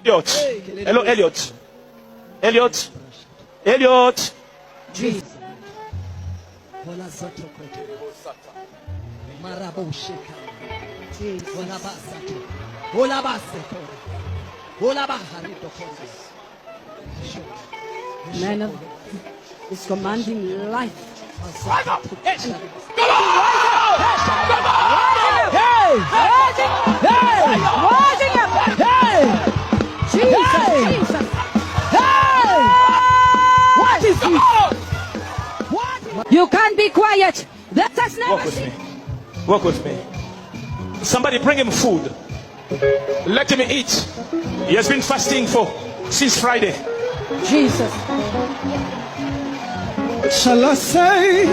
Elliot. Hello, Elliot. Elliot. Elliot. Jesus. Man of is commanding life. Rise up. Hey. Come Hey! Hey! Rising up! Hey! Jesus! Jesus! Hey! What is this? What? You can't be quiet. That has never Walk with me. Walk with me. Somebody bring him food. Let him eat. He has been fasting since Friday. Jesus. Shall I say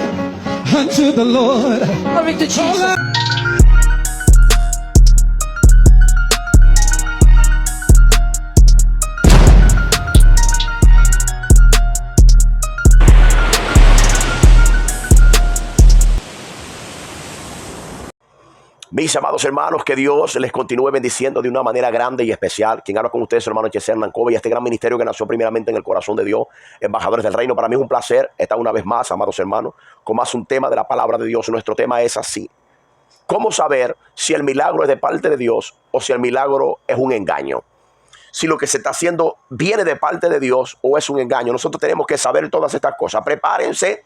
unto the Lord? Glory to Jesus. Mis amados hermanos, que Dios les continúe bendiciendo de una manera grande y especial. Quien habla con ustedes, hermano Cheser Nancova, y este gran ministerio que nació primeramente en el corazón de Dios, embajadores del reino. Para mí es un placer estar una vez más, amados hermanos, con más un tema de la palabra de Dios. Nuestro tema es así: ¿cómo saber si el milagro es de parte de Dios o si el milagro es un engaño? Si lo que se está haciendo viene de parte de Dios o es un engaño. Nosotros tenemos que saber todas estas cosas. Prepárense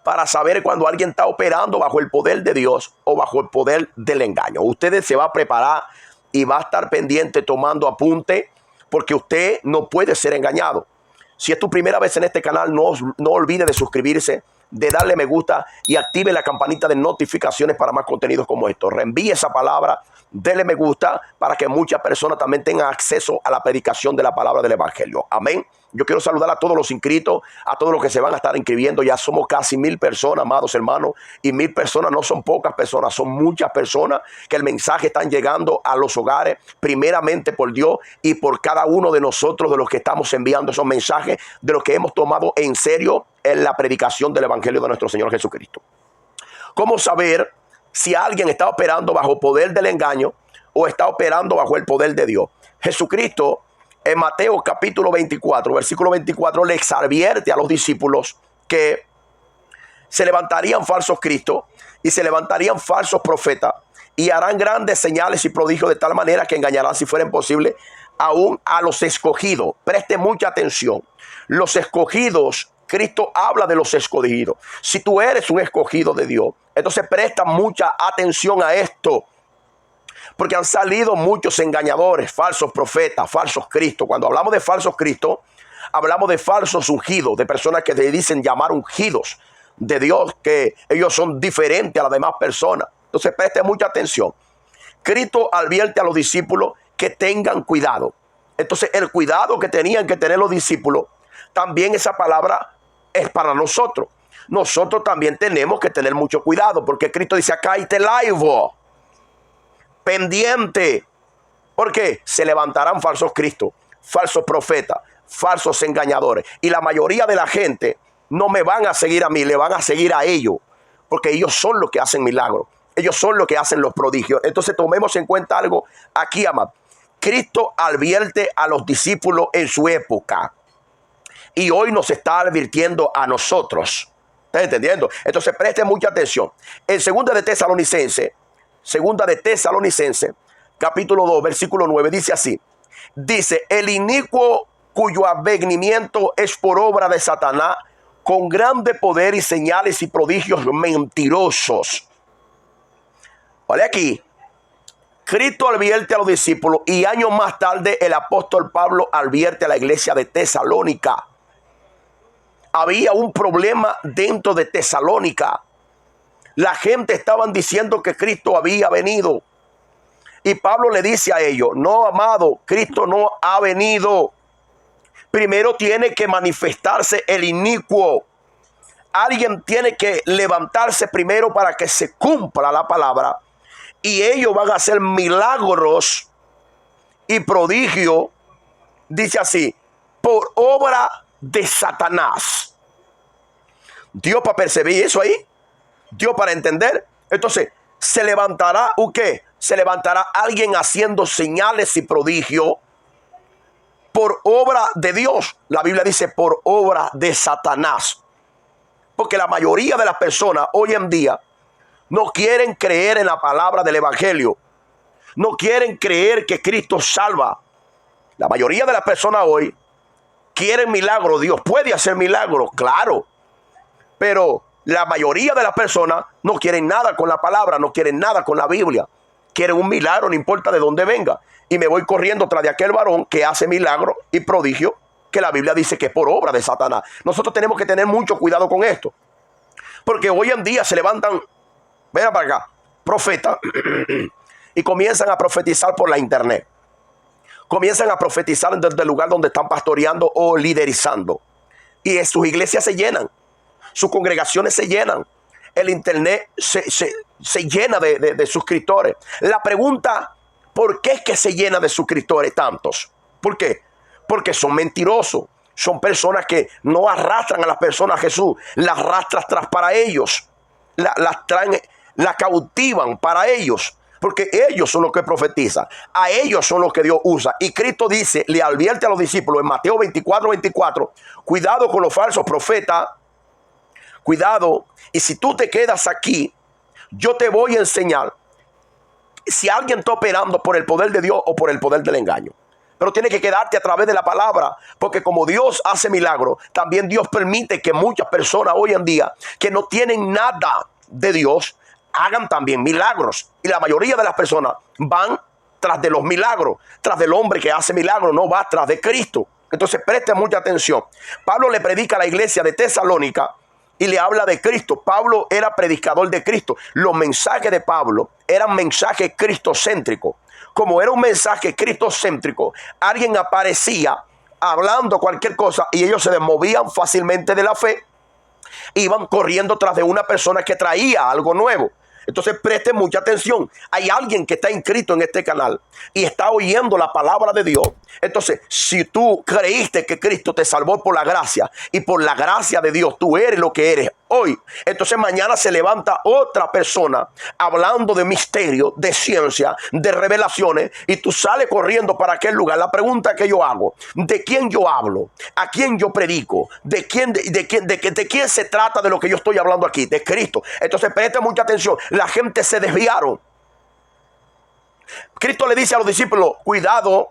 para saber cuando alguien está operando bajo el poder de Dios o bajo el poder del engaño. Usted se va a preparar y va a estar pendiente tomando apunte, porque usted no puede ser engañado. Si es tu primera vez en este canal, no olvide de suscribirse, de darle me gusta y active la campanita de notificaciones para más contenidos como estos. Reenvíe esa palabra, dele me gusta para que muchas personas también tengan acceso a la predicación de la palabra del evangelio. Amén. Yo quiero saludar a todos los inscritos, a todos los que se van a estar inscribiendo. Ya somos casi 1000 personas, amados hermanos. Y 1000 personas no son pocas personas, son muchas personas que el mensaje están llegando a los hogares, primeramente por Dios y por cada uno de nosotros, de los que estamos enviando esos mensajes, de los que hemos tomado en serio en la predicación del evangelio de nuestro Señor Jesucristo. ¿Cómo saber si alguien está operando bajo el poder del engaño o está operando bajo el poder de Dios? Jesucristo, en Mateo capítulo 24, versículo 24, les advierte a los discípulos que se levantarían falsos cristos y se levantarían falsos profetas y harán grandes señales y prodigios de tal manera que engañarán, si fuera posible, aún a los escogidos. Preste mucha atención. Los escogidos, Cristo habla de los escogidos. Si tú eres un escogido de Dios, entonces presta mucha atención a esto. Porque han salido muchos engañadores, falsos profetas, falsos cristos. Cuando hablamos de falsos cristos, hablamos de falsos ungidos, de personas que se dicen llamar ungidos de Dios, que ellos son diferentes a las demás personas. Entonces preste mucha atención. Cristo advierte a los discípulos que tengan cuidado. Entonces el cuidado que tenían que tener los discípulos, también esa palabra es para nosotros. Nosotros también tenemos que tener mucho cuidado, porque Cristo dice acá y te laivo. Pendiente, porque se levantarán falsos cristos, falsos profetas, falsos engañadores, y la mayoría de la gente no me van a seguir a mí, le van a seguir a ellos, porque ellos son los que hacen milagros, ellos son los que hacen los prodigios. Entonces tomemos en cuenta algo aquí, amado. Cristo advierte a los discípulos en su época y hoy nos está advirtiendo a nosotros. ¿Estás entendiendo? Entonces preste mucha atención. En segunda de Tesalonicenses, capítulo 2, versículo 9, dice así. Dice: el inicuo cuyo advenimiento es por obra de Satanás, con grande poder y señales y prodigios mentirosos. Vale, aquí Cristo advierte a los discípulos y años más tarde el apóstol Pablo advierte a la iglesia de Tesalónica. Había un problema dentro de Tesalónica. La gente estaban diciendo que Cristo había venido. Y Pablo le dice a ellos: no, amado, Cristo no ha venido. Primero tiene que manifestarse el inicuo. Alguien tiene que levantarse primero para que se cumpla la palabra. Y ellos van a hacer milagros y prodigios, dice así, por obra de Satanás. Dios para percibir eso ahí. Dios para entender. Entonces, ¿se levantará o qué? Se levantará alguien haciendo señales y prodigios por obra de Dios. La Biblia dice por obra de Satanás. Porque la mayoría de las personas hoy en día no quieren creer en la palabra del evangelio. No quieren creer que Cristo salva. La mayoría de las personas hoy quieren milagros. Dios puede hacer milagros, claro. Pero la mayoría de las personas no quieren nada con la palabra, no quieren nada con la Biblia. Quieren un milagro, no importa de dónde venga. Y me voy corriendo tras de aquel varón que hace milagros y prodigios que la Biblia dice que es por obra de Satanás. Nosotros tenemos que tener mucho cuidado con esto. Porque hoy en día se levantan, vean para acá, profetas y comienzan a profetizar por la internet. Comienzan a profetizar desde el lugar donde están pastoreando o liderizando. Y sus iglesias se llenan. Sus congregaciones se llenan. El internet se llena de suscriptores. La pregunta, ¿por qué es que se llena de suscriptores tantos? ¿Por qué? Porque son mentirosos. Son personas que no arrastran a las personas a Jesús. Las arrastran tras para ellos. Las traen, las cautivan para ellos. Porque ellos son los que profetizan. A ellos son los que Dios usa. Y Cristo dice, le advierte a los discípulos en Mateo 24, cuidado con los falsos profetas. Cuidado. Y si tú te quedas aquí, yo te voy a enseñar si alguien está operando por el poder de Dios o por el poder del engaño. Pero tiene que quedarte a través de la palabra. Porque como Dios hace milagros, también Dios permite que muchas personas hoy en día que no tienen nada de Dios hagan también milagros. Y la mayoría de las personas van tras de los milagros, tras del hombre que hace milagros, no va tras de Cristo. Entonces presten mucha atención. Pablo le predica a la iglesia de Tesalónica y le habla de Cristo. Pablo era predicador de Cristo. Los mensajes de Pablo eran mensajes cristocéntricos. Como era un mensaje cristocéntrico, alguien aparecía hablando cualquier cosa y ellos se desmovían fácilmente de la fe. Iban corriendo tras de una persona que traía algo nuevo. Entonces presten mucha atención. Hay alguien que está inscrito en este canal y está oyendo la palabra de Dios. Entonces, si tú creíste que Cristo te salvó por la gracia y por la gracia de Dios tú eres lo que eres hoy, entonces mañana se levanta otra persona hablando de misterio, de ciencia, de revelaciones, y tú sales corriendo para aquel lugar. La pregunta que yo hago: ¿de quién yo hablo? ¿A quién yo predico? ¿De quién se trata de lo que yo estoy hablando aquí? De Cristo. Entonces presten mucha atención. La gente se desviaron. Cristo le dice a los discípulos: cuidado.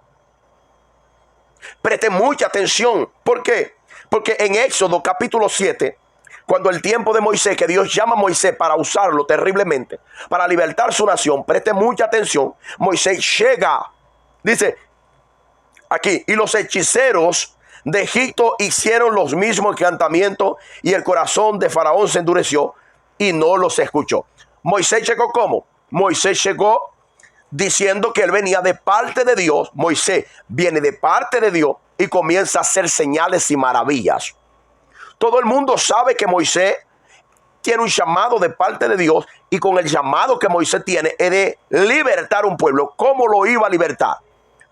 Presten mucha atención. ¿Por qué? Porque en Éxodo capítulo 7, cuando el tiempo de Moisés, que Dios llama a Moisés para usarlo terriblemente, para libertar su nación, presten mucha atención. Moisés llega, dice aquí, y los hechiceros de Egipto hicieron los mismos encantamientos y el corazón de Faraón se endureció y no los escuchó. Moisés llegó ¿cómo? Moisés llegó diciendo que él venía de parte de Dios. Moisés viene de parte de Dios y comienza a hacer señales y maravillas. Todo el mundo sabe que Moisés tiene un llamado de parte de Dios, y con el llamado que Moisés tiene es de libertar un pueblo. ¿Cómo lo iba a libertar?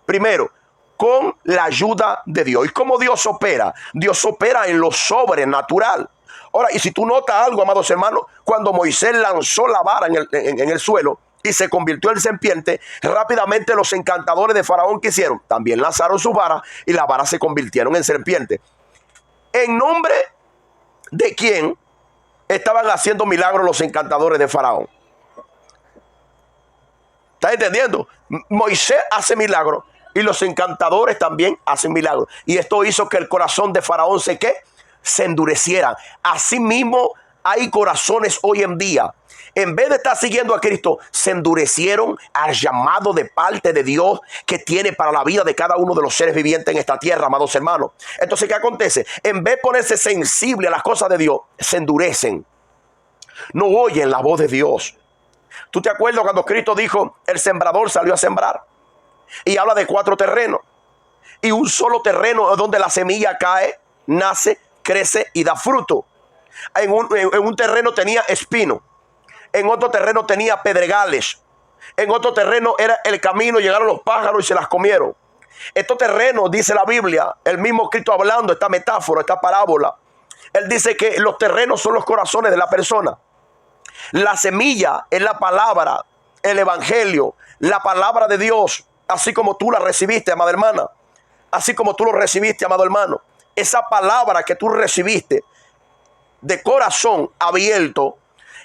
Primero, con la ayuda de Dios. ¿Y cómo Dios opera? Dios opera en lo sobrenatural. Ahora, y si tú notas algo, amados hermanos, cuando Moisés lanzó la vara en el suelo y se convirtió en serpiente, rápidamente los encantadores de Faraón, ¿qué hicieron? También lanzaron sus varas y las varas se convirtieron en serpiente. ¿En nombre de quién estaban haciendo milagros los encantadores de Faraón? ¿Estás entendiendo? Moisés hace milagros y los encantadores también hacen milagros. Y esto hizo que el corazón de Faraón se endureciera. Asimismo, hay corazones hoy en día, en vez de estar siguiendo a Cristo, se endurecieron al llamado de parte de Dios que tiene para la vida de cada uno de los seres vivientes en esta tierra, amados hermanos. Entonces, ¿qué acontece? En vez de ponerse sensible a las cosas de Dios, se endurecen. No oyen la voz de Dios. ¿Tú te acuerdas cuando Cristo dijo, el sembrador salió a sembrar? Y habla de 4 terrenos. Y un solo terreno es donde la semilla cae, nace, crece y da fruto. En un terreno tenía espino. En otro terreno tenía pedregales. En otro terreno era el camino, llegaron los pájaros y se las comieron. Estos terrenos, dice la Biblia, el mismo Cristo hablando, esta metáfora, esta parábola, él dice que los terrenos son los corazones de la persona. La semilla es la palabra, el evangelio, la palabra de Dios, así como tú la recibiste, amada hermana. así como tú lo recibiste, amado hermano. Esa palabra que tú recibiste de corazón abierto,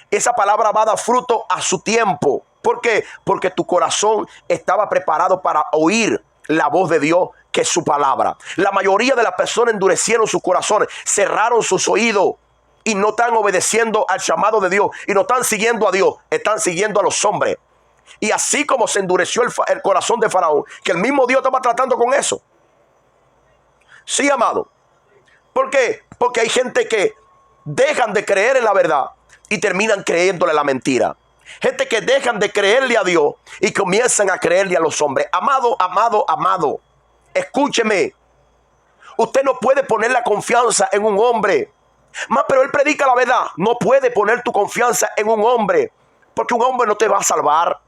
esa palabra va a dar fruto a su tiempo. ¿Por qué? Porque tu corazón estaba preparado para oír la voz de Dios, que es su palabra. La mayoría de las personas endurecieron sus corazones, cerraron sus oídos y no están obedeciendo al llamado de Dios y no están siguiendo a Dios, están siguiendo a los hombres. Y así como se endureció el corazón de Faraón, que el mismo Dios estaba tratando con eso. Sí, amado. ¿Por qué? Porque hay gente que dejan de creer en la verdad y terminan creyéndole la mentira. Gente que dejan de creerle a Dios y comienzan a creerle a los hombres. Amado, amado, amado, escúcheme. Usted no puede poner la confianza en un hombre. Pero él predica la verdad. No puede poner tu confianza en un hombre, porque un hombre no te va a salvar.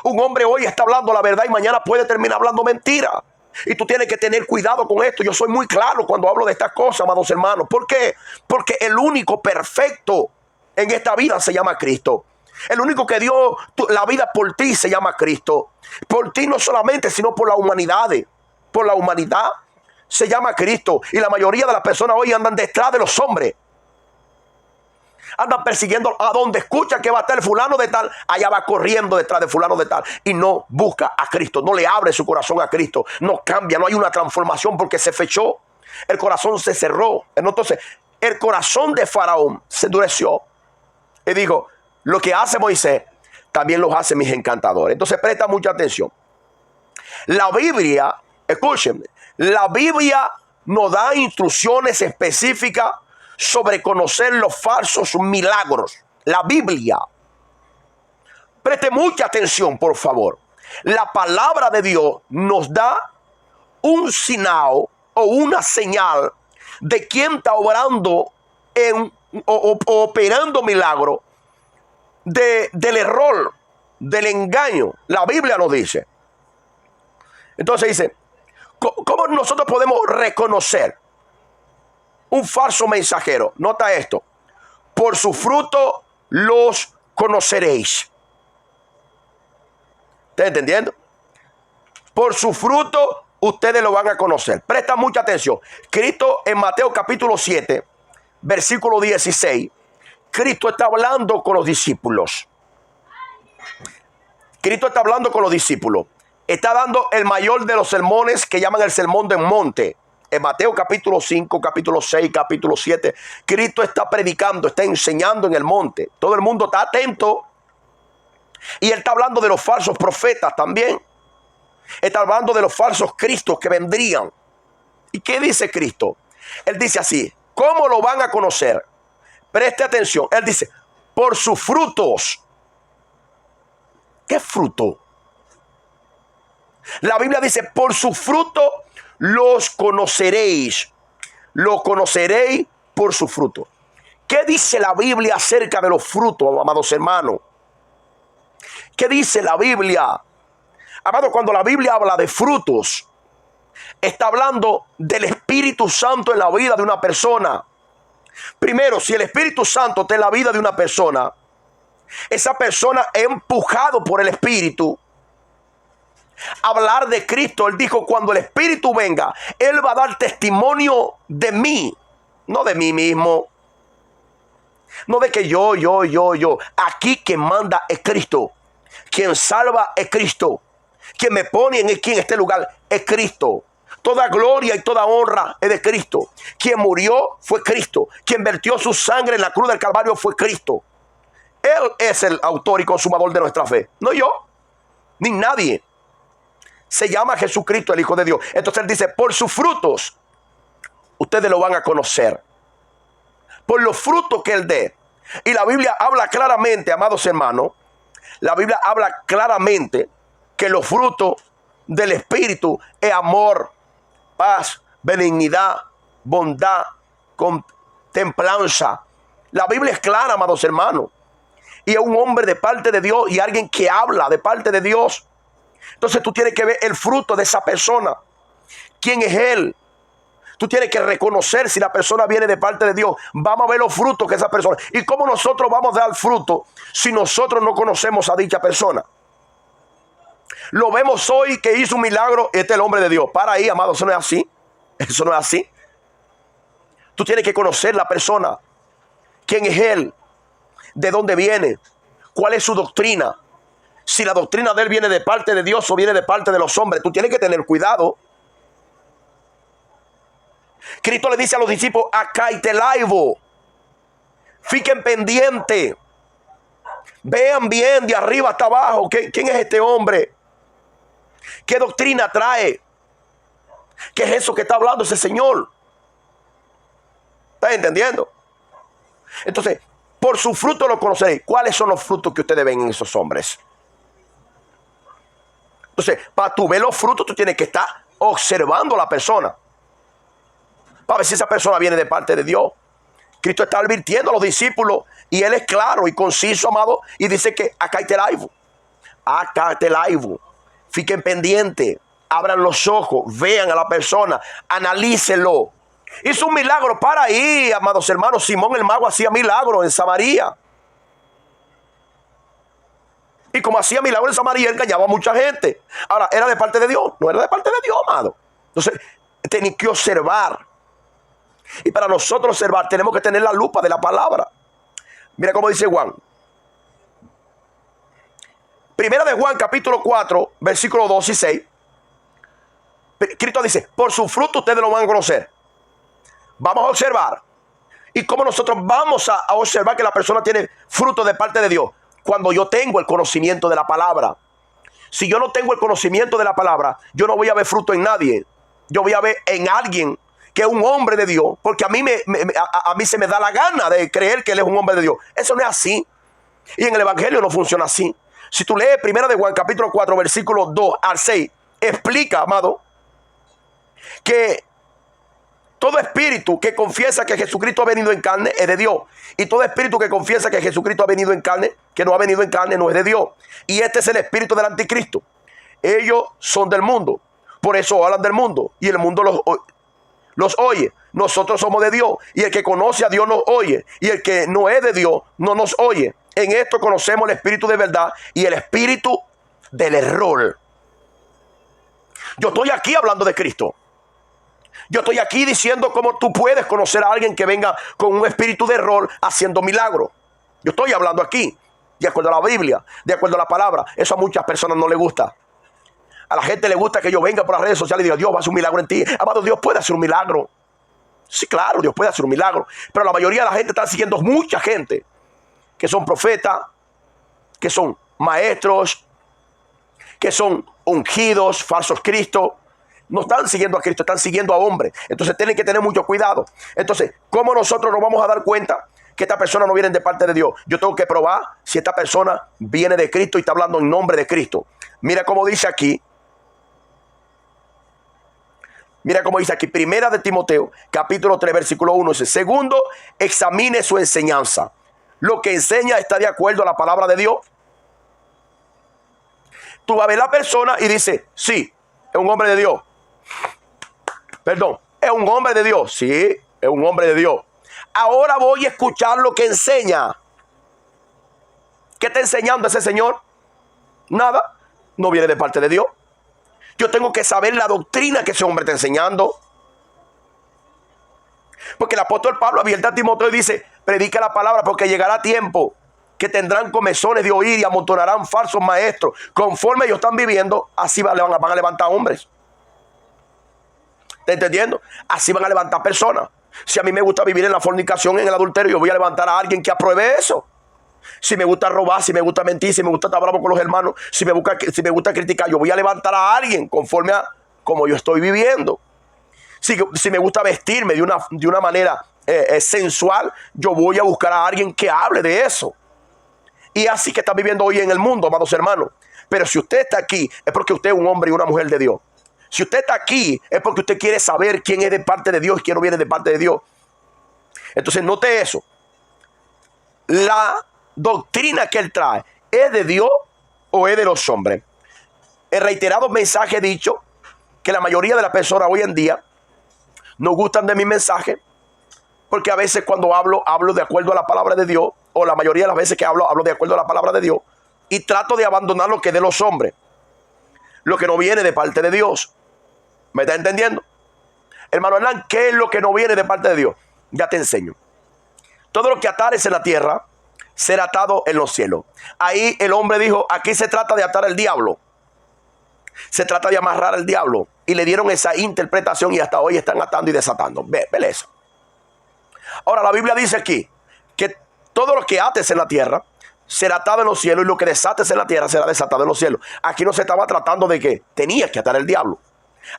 Un hombre hoy está hablando la verdad y mañana puede terminar hablando mentira. Y tú tienes que tener cuidado con esto. Yo soy muy claro cuando hablo de estas cosas, amados hermanos. ¿Por qué? Porque el único perfecto en esta vida se llama Cristo. El único que dio la vida por ti se llama Cristo. Por ti no solamente, sino por la humanidad. Por la humanidad se llama Cristo. Y la mayoría de las personas hoy andan detrás de los hombres. Andan persiguiendo a donde escucha que va a estar el fulano de tal. Allá va corriendo detrás de fulano de tal. Y no busca a Cristo. No le abre su corazón a Cristo. No cambia. No hay una transformación porque se fechó. El corazón se cerró. Entonces, el corazón de Faraón se endureció. Y dijo, lo que hace Moisés, también lo hacen mis encantadores. Entonces, presta mucha atención. La Biblia, escúchenme, la Biblia nos da instrucciones específicas sobre conocer los falsos milagros. La Biblia. Preste mucha atención, por favor. La palabra de Dios nos da un signo o una señal de quién está obrando o operando milagro del error, del engaño. La Biblia nos dice. Entonces dice, ¿cómo nosotros podemos reconocer un falso mensajero? Nota esto. Por su fruto los conoceréis. ¿Está entendiendo? Por su fruto ustedes lo van a conocer. Presta mucha atención. Cristo en Mateo capítulo 7, versículo 16. Cristo está hablando con los discípulos. Cristo está hablando con los discípulos. Está dando el mayor de los sermones que llaman el sermón del monte. En Mateo capítulo 5, capítulo 6, capítulo 7, Cristo está predicando, está enseñando en el monte. Todo el mundo está atento. Y él está hablando de los falsos profetas también. Está hablando de los falsos cristos que vendrían. ¿Y qué dice Cristo? Él dice así, ¿cómo lo van a conocer? Preste atención. Él dice, por sus frutos. ¿Qué fruto? La Biblia dice, por su fruto los conoceréis. Los conoceréis por su fruto. ¿Qué dice la Biblia acerca de los frutos, amados hermanos? ¿Qué dice la Biblia? Amado, cuando la Biblia habla de frutos, está hablando del Espíritu Santo en la vida de una persona. Primero, si el Espíritu Santo está en la vida de una persona, esa persona es empujado por el Espíritu a hablar de Cristo. Él dijo, cuando el Espíritu venga, Él va a dar testimonio de mí, no de mí mismo. No de que yo. Aquí quien manda es Cristo. Quien salva es Cristo. Quien me pone en este lugar es Cristo. Toda gloria y toda honra es de Cristo. Quien murió fue Cristo. Quien vertió su sangre en la cruz del Calvario fue Cristo. Él es el autor y consumador de nuestra fe. No yo, ni nadie. Se llama Jesucristo, el Hijo de Dios. Entonces él dice, por sus frutos ustedes lo van a conocer. Por los frutos que él dé. Y la Biblia habla claramente, amados hermanos. La Biblia habla claramente que los frutos del Espíritu es amor, paz, benignidad, bondad, templanza. La Biblia es clara, amados hermanos. Y es un hombre de parte de Dios y alguien que habla de parte de Dios. Entonces tú tienes que ver el fruto de esa persona. ¿Quién es él? Tú tienes que reconocer si la persona viene de parte de Dios. Vamos a ver los frutos que esa persona. ¿Y cómo nosotros vamos a dar fruto si nosotros no conocemos a dicha persona? Lo vemos hoy que hizo un milagro. Este es el hombre de Dios. Para ahí, amado, eso no es así. Eso no es así. Tú tienes que conocer la persona. ¿Quién es él? ¿De dónde viene? ¿Cuál es su doctrina? Si la doctrina de él viene de parte de Dios o viene de parte de los hombres, tú tienes que tener cuidado. Cristo le dice a los discípulos: acaitelaivo, fiquen pendiente, vean bien de arriba hasta abajo. ¿Quién es este hombre? ¿Qué doctrina trae? ¿Qué es eso que está hablando ese señor? ¿Estás entendiendo? Entonces, por su fruto lo conoceréis. ¿Cuáles son los frutos que ustedes ven en esos hombres? Entonces, para tú ver los frutos, tú tienes que estar observando a la persona, para ver si esa persona viene de parte de Dios. Cristo está advirtiendo a los discípulos y él es claro y conciso, amado, y dice que acaitelaivo, fiquen pendientes, abran los ojos, vean a la persona, analícenlo. Hizo un milagro para ahí, amados hermanos. Simón el mago hacía milagros en Samaria. Y como hacía milagros en Samaria, él engañaba a mucha gente. Ahora, ¿era de parte de Dios? No era de parte de Dios, amado. Entonces, tenía que observar. Y para nosotros observar, tenemos que tener la lupa de la palabra. Mira cómo dice Juan. Primera de Juan, capítulo 4, versículos 2 y 6. Cristo dice: por su fruto ustedes lo van a conocer. Vamos a observar. ¿Y cómo nosotros vamos a observar que la persona tiene fruto de parte de Dios? Cuando yo tengo el conocimiento de la palabra. Si yo no tengo el conocimiento de la palabra, yo no voy a ver fruto en nadie. Yo voy a ver en alguien que es un hombre de Dios, porque a mí se me da la gana de creer que él es un hombre de Dios. Eso no es así. Y en el evangelio no funciona así. Si tú lees Primera de Juan, capítulo 4, versículos 2 al 6, explica, amado, que todo espíritu que confiesa que Jesucristo ha venido en carne es de Dios. Y todo espíritu que confiesa que Jesucristo ha venido en carne, que no ha venido en carne, no es de Dios. Y este es el espíritu del anticristo. Ellos son del mundo, por eso hablan del mundo, y el mundo los oye. Nosotros somos de Dios, y el que conoce a Dios nos oye, y el que no es de Dios no nos oye. En esto conocemos el espíritu de verdad y el espíritu del error. Yo estoy aquí hablando de Cristo. Yo estoy aquí diciendo cómo tú puedes conocer a alguien que venga con un espíritu de error haciendo milagros. Yo estoy hablando aquí, de acuerdo a la Biblia, de acuerdo a la palabra. Eso a muchas personas no les gusta. A la gente le gusta que yo venga por las redes sociales y diga: Dios va a hacer un milagro en ti. Amado, Dios puede hacer un milagro. Sí, claro, Dios puede hacer un milagro. Pero la mayoría de la gente está siguiendo mucha gente que son profetas, que son maestros, que son ungidos, falsos cristos. No están siguiendo a Cristo, están siguiendo a hombres. Entonces tienen que tener mucho cuidado. Entonces, ¿cómo nosotros nos vamos a dar cuenta que esta persona no viene de parte de Dios? Yo tengo que probar si esta persona viene de Cristo y está hablando en nombre de Cristo. Mira cómo dice aquí. Mira cómo dice aquí. Primera de Timoteo, capítulo 3, versículo 1. Dice: segundo, examine su enseñanza. Lo que enseña está de acuerdo a la palabra de Dios. Tú vas a ver la persona y dice: sí, es un hombre de Dios. Perdón, es un hombre de Dios. Sí, es un hombre de Dios. Ahora voy a escuchar lo que enseña. ¿Qué está enseñando ese señor? Nada. No viene de parte de Dios. Yo tengo que saber la doctrina que ese hombre está enseñando. Porque el apóstol Pablo advierte a Timoteo y dice: predica la palabra, porque llegará tiempo que tendrán comezones de oír y amontonarán falsos maestros. Conforme ellos están viviendo, así van a levantar hombres. ¿Está entendiendo? Así van a levantar personas. Si a mí me gusta vivir en la fornicación, en el adulterio, yo voy a levantar a alguien que apruebe eso. Si me gusta robar, si me gusta mentir, si me gusta estar bravo con los hermanos, si me gusta criticar, yo voy a levantar a alguien conforme a como yo estoy viviendo. Si me gusta vestirme de una manera sensual, yo voy a buscar a alguien que hable de eso. Y así que está viviendo hoy en el mundo, amados hermanos. Pero si usted está aquí, es porque usted es un hombre y una mujer de Dios. Si usted está aquí, es porque usted quiere saber quién es de parte de Dios y quién no viene de parte de Dios. Entonces, note eso. La doctrina que él trae, ¿es de Dios o es de los hombres? En reiterados mensajes he dicho que la mayoría de las personas hoy en día no gustan de mi mensaje, porque a veces cuando hablo de acuerdo a la palabra de Dios, o la mayoría de las veces que hablo de acuerdo a la palabra de Dios, y trato de abandonar lo que es de los hombres. lo que no viene de parte de Dios. ¿Me está entendiendo? Hermano Hernán, ¿qué es lo que no viene de parte de Dios? Ya te enseño. Todo lo que atares en la tierra será atado en los cielos. Ahí el hombre dijo, aquí se trata de atar al diablo. Se trata de amarrar al diablo. Y le dieron esa interpretación y hasta hoy están atando y desatando. Beleza. Ahora la Biblia dice aquí que todo lo que ates en la tierra será atado en los cielos y lo que desates en la tierra será desatado en los cielos. Aquí no se estaba tratando de que tenías que atar al diablo.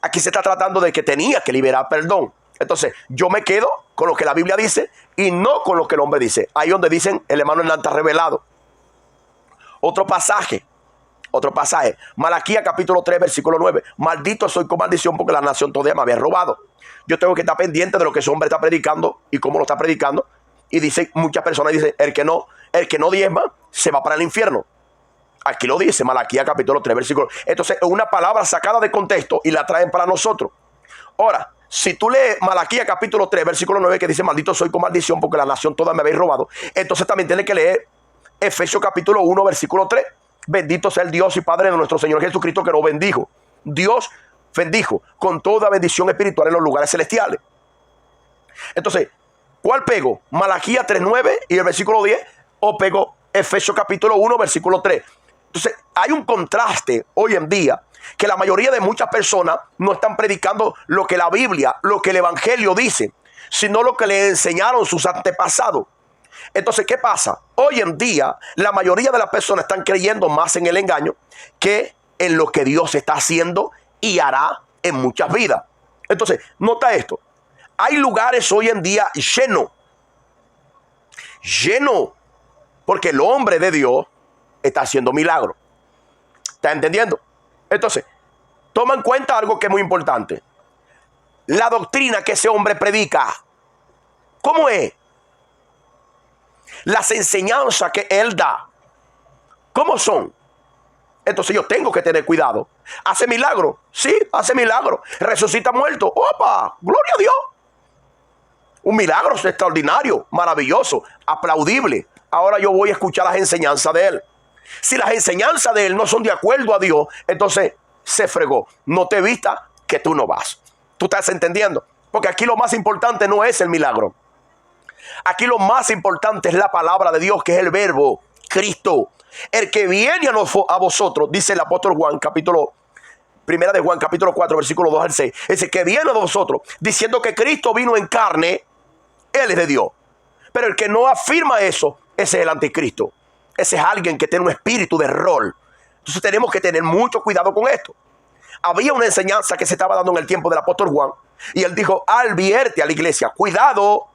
Aquí se está tratando de que tenías que liberar perdón. Entonces yo me quedo con lo que la Biblia dice y no con lo que el hombre dice. Ahí donde dicen el hermano Hernán está revelado. Otro pasaje. Malaquías capítulo 3 versículo 9. Maldito soy con maldición porque la nación todavía me había robado. Yo tengo que estar pendiente de lo que ese hombre está predicando y cómo lo está predicando. Y dice, muchas personas dicen, el que no diezma se va para el infierno. Aquí lo dice Malaquías capítulo 3 versículo. Entonces es una palabra sacada de contexto y la traen para nosotros. Ahora, si tú lees Malaquías capítulo 3 versículo 9 que dice, maldito soy con maldición porque la nación toda me habéis robado. Entonces también tienes que leer Efesios capítulo 1 versículo 3. Bendito sea el Dios y Padre de nuestro Señor Jesucristo que nos bendijo. Dios bendijo con toda bendición espiritual en los lugares celestiales. Entonces, ¿cuál pego? Malaquías 3:9 y el versículo 10 o pego Efesios capítulo 1 versículo 3. Entonces, hay un contraste hoy en día que la mayoría de muchas personas no están predicando lo que la Biblia, lo que el Evangelio dice, sino lo que le enseñaron sus antepasados. Entonces, ¿qué pasa? Hoy en día, la mayoría de las personas están creyendo más en el engaño que en lo que Dios está haciendo y hará en muchas vidas. Entonces, nota esto. Hay lugares hoy en día llenos, porque el hombre de Dios está haciendo milagros. ¿Está entendiendo? Entonces, toma en cuenta algo que es muy importante. La doctrina que ese hombre predica, ¿cómo es? Las enseñanzas que él da, ¿cómo son? Entonces yo tengo que tener cuidado. ¿Hace milagro? Sí, hace milagro. ¿Resucita muerto? ¡Opa! ¡Gloria a Dios! Un milagro extraordinario, maravilloso, aplaudible. Ahora yo voy a escuchar las enseñanzas de él. Si las enseñanzas de él no son de acuerdo a Dios, entonces se fregó. No te vista que tú no vas. ¿Tú estás entendiendo? Porque aquí lo más importante no es el milagro. Aquí lo más importante es la palabra de Dios, que es el verbo, Cristo. El que viene a vosotros, dice el apóstol Juan, primera de Juan, capítulo 4, versículo 2 al 6. Es el que viene a vosotros, diciendo que Cristo vino en carne, él es de Dios. Pero el que no afirma eso, ese es el anticristo. Ese es alguien que tiene un espíritu de rol. Entonces tenemos que tener mucho cuidado con esto. Había una enseñanza que se estaba dando en el tiempo del apóstol Juan, y él dijo, advierte a la iglesia, cuidado.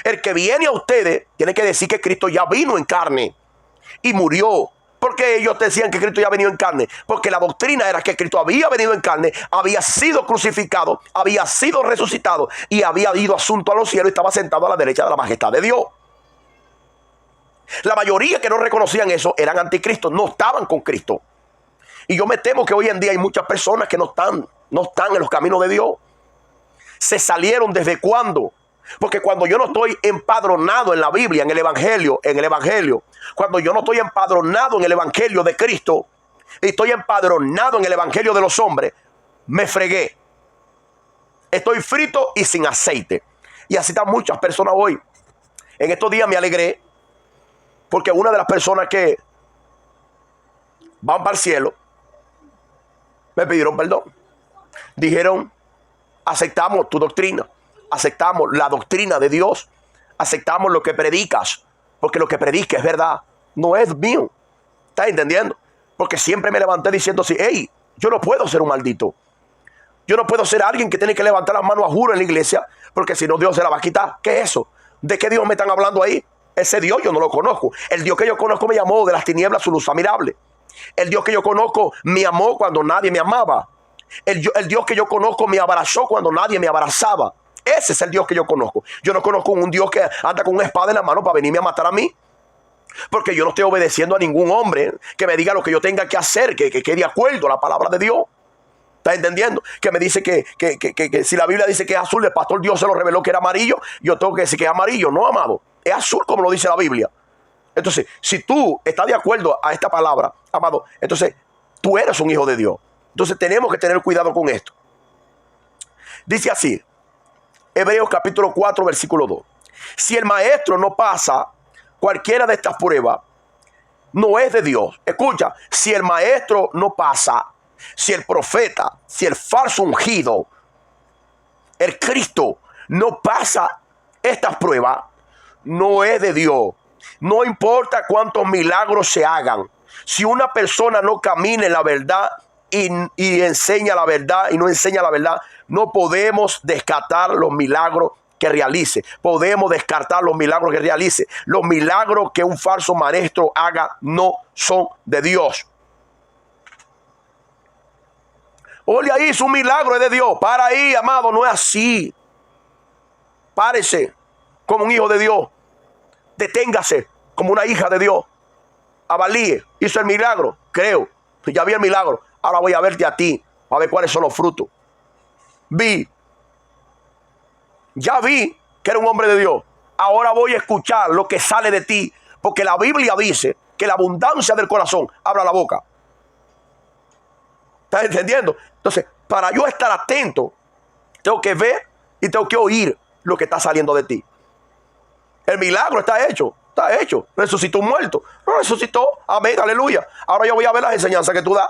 El que viene a ustedes tiene que decir que Cristo ya vino en carne y murió. ¿Por qué ellos decían que Cristo ya ha venido en carne? Porque la doctrina era que Cristo había venido en carne, había sido crucificado, había sido resucitado y había ido asunto a los cielos y estaba sentado a la derecha de la majestad de Dios. La mayoría que no reconocían eso eran anticristos, no estaban con Cristo. Y yo me temo que hoy en día hay muchas personas que no están en los caminos de Dios. Se salieron ¿desde cuándo? Porque cuando yo no estoy empadronado en la Biblia, en el Evangelio, cuando yo no estoy empadronado en el Evangelio de Cristo y estoy empadronado en el Evangelio de los hombres, me fregué. Estoy frito y sin aceite. Y así están muchas personas hoy. En estos días me alegré porque una de las personas que van para el cielo me pidieron perdón. Dijeron, aceptamos tu doctrina. Aceptamos la doctrina de Dios. Aceptamos lo que predicas. Porque lo que predica es verdad. No es mío. ¿Estás entendiendo? Porque siempre me levanté diciendo así, hey, yo no puedo ser un maldito. Yo no puedo ser alguien que tiene que levantar las manos a juro en la iglesia. Porque si no, Dios se la va a quitar. ¿Qué es eso? ¿De qué Dios me están hablando ahí? Ese Dios yo no lo conozco. El Dios que yo conozco me llamó de las tinieblas su luz admirable. El Dios que yo conozco me amó cuando nadie me amaba. El Dios que yo conozco me abrazó cuando nadie me abrazaba. Ese es el Dios que yo conozco. Yo no conozco un Dios que anda con una espada en la mano para venirme a matar a mí. Porque yo no estoy obedeciendo a ningún hombre que me diga lo que yo tenga que hacer, que de acuerdo a la palabra de Dios. ¿Estás entendiendo? Que me dice que si la Biblia dice que es azul, el pastor Dios se lo reveló que era amarillo, yo tengo que decir que es amarillo. No, amado. Es azul como lo dice la Biblia. Entonces, si tú estás de acuerdo a esta palabra, amado, entonces tú eres un hijo de Dios. Entonces tenemos que tener cuidado con esto. Dice así, Hebreos capítulo 4, versículo 2. Si el maestro no pasa cualquiera de estas pruebas, no es de Dios. Escucha, si el maestro no pasa, si el profeta, si el falso ungido, el Cristo no pasa estas pruebas, no es de Dios. No importa cuántos milagros se hagan. Si una persona no camina en la verdad y enseña la verdad y no enseña la verdad, no podemos descartar los milagros que realice. Podemos descartar los milagros que realice. Los milagros que un falso maestro haga no son de Dios. Oye, ahí es un milagro, es de Dios. Para ahí, amado, no es así. Párese como un hijo de Dios. Deténgase como una hija de Dios. Avalíe, hizo el milagro, creo. Ya vi el milagro. Ahora voy a verte a ti, a ver cuáles son los frutos. Ya vi que era un hombre de Dios. Ahora voy a escuchar lo que sale de ti. Porque la Biblia dice que la abundancia del corazón habla la boca. ¿Estás entendiendo? Entonces, para yo estar atento, tengo que ver y tengo que oír lo que está saliendo de ti. El milagro está hecho. Está hecho. Resucitó un muerto. Lo resucitó. Amén. Aleluya. Ahora yo voy a ver las enseñanzas que tú das.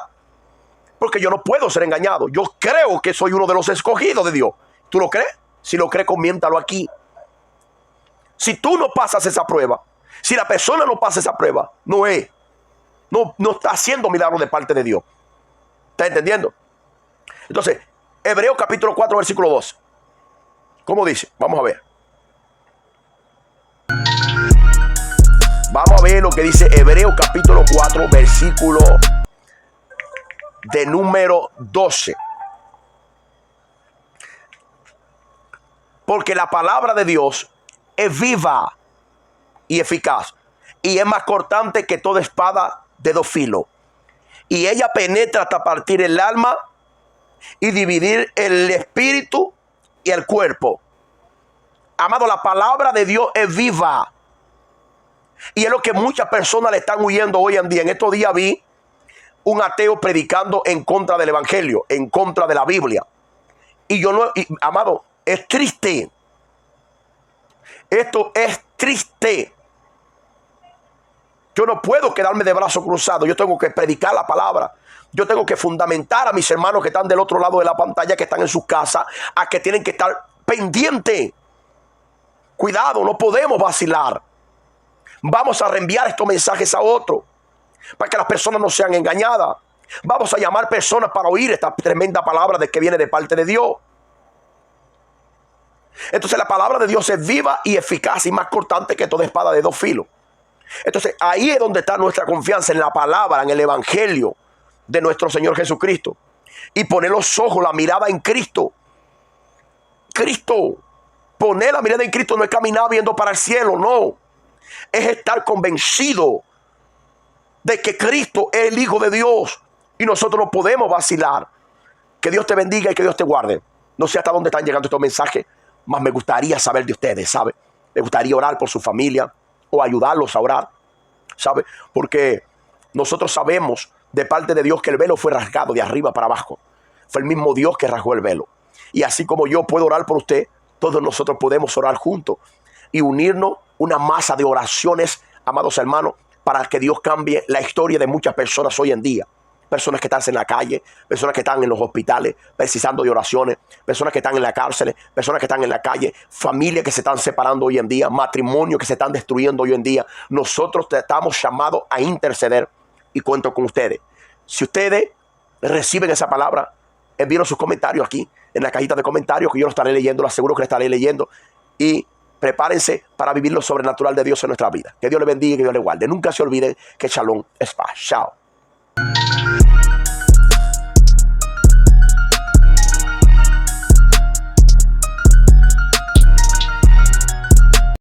Porque yo no puedo ser engañado. Yo creo que soy uno de los escogidos de Dios. ¿Tú lo crees? Si lo crees, comiéntalo aquí. Si tú no pasas esa prueba, si la persona no pasa esa prueba, no está haciendo milagro de parte de Dios. ¿Está entendiendo? Entonces, Hebreos capítulo 4, versículo 2. ¿Cómo dice? Vamos a ver. Vamos a ver lo que dice Hebreos capítulo 4, versículo de número 12. Porque la palabra de Dios es viva y eficaz, y es más cortante que toda espada de dos filos. Y ella penetra hasta partir el alma y dividir el espíritu y el cuerpo. Amado, la palabra de Dios es viva. Y es lo que muchas personas le están huyendo hoy en día. En estos días vi un ateo predicando en contra del evangelio, en contra de la Biblia. Y yo no, amado, es triste. Esto es triste. Yo no puedo quedarme de brazos cruzados. Yo tengo que predicar la palabra. Yo tengo que fundamentar a mis hermanos que están del otro lado de la pantalla, que están en sus casas, a que tienen que estar pendientes. Cuidado, no podemos vacilar. Vamos a reenviar estos mensajes a otros para que las personas no sean engañadas. Vamos a llamar personas para oír esta tremenda palabra de que viene de parte de Dios. Entonces la palabra de Dios es viva y eficaz y más cortante que toda espada de dos filos. Entonces ahí es donde está nuestra confianza, en la palabra, en el evangelio de nuestro Señor Jesucristo. Y poner los ojos, la mirada en Cristo. Cristo. Poner la mirada en Cristo no es caminar viendo para el cielo, no. Es estar convencido de que Cristo es el Hijo de Dios. Y nosotros no podemos vacilar. Que Dios te bendiga y que Dios te guarde. No sé hasta dónde están llegando estos mensajes, mas me gustaría saber de ustedes, ¿sabe? Me gustaría orar por su familia o ayudarlos a orar, ¿sabe? Porque nosotros sabemos de parte de Dios que el velo fue rasgado de arriba para abajo. Fue el mismo Dios que rasgó el velo. Y así como yo puedo orar por usted, todos nosotros podemos orar juntos y unirnos una masa de oraciones, amados hermanos, para que Dios cambie la historia de muchas personas hoy en día. Personas que están en la calle, personas que están en los hospitales precisando de oraciones, personas que están en la cárcel, personas que están en la calle, familias que se están separando hoy en día, matrimonios que se están destruyendo hoy en día. Nosotros estamos llamados a interceder y cuento con ustedes. Si ustedes reciben esa palabra, envíen sus comentarios aquí en la cajita de comentarios, que yo lo estaré leyendo, lo aseguro que lo estaré leyendo. Y prepárense para vivir lo sobrenatural de Dios en nuestra vida. Que Dios le bendiga y que Dios le guarde. Nunca se olviden que Shalom es paz. Chao.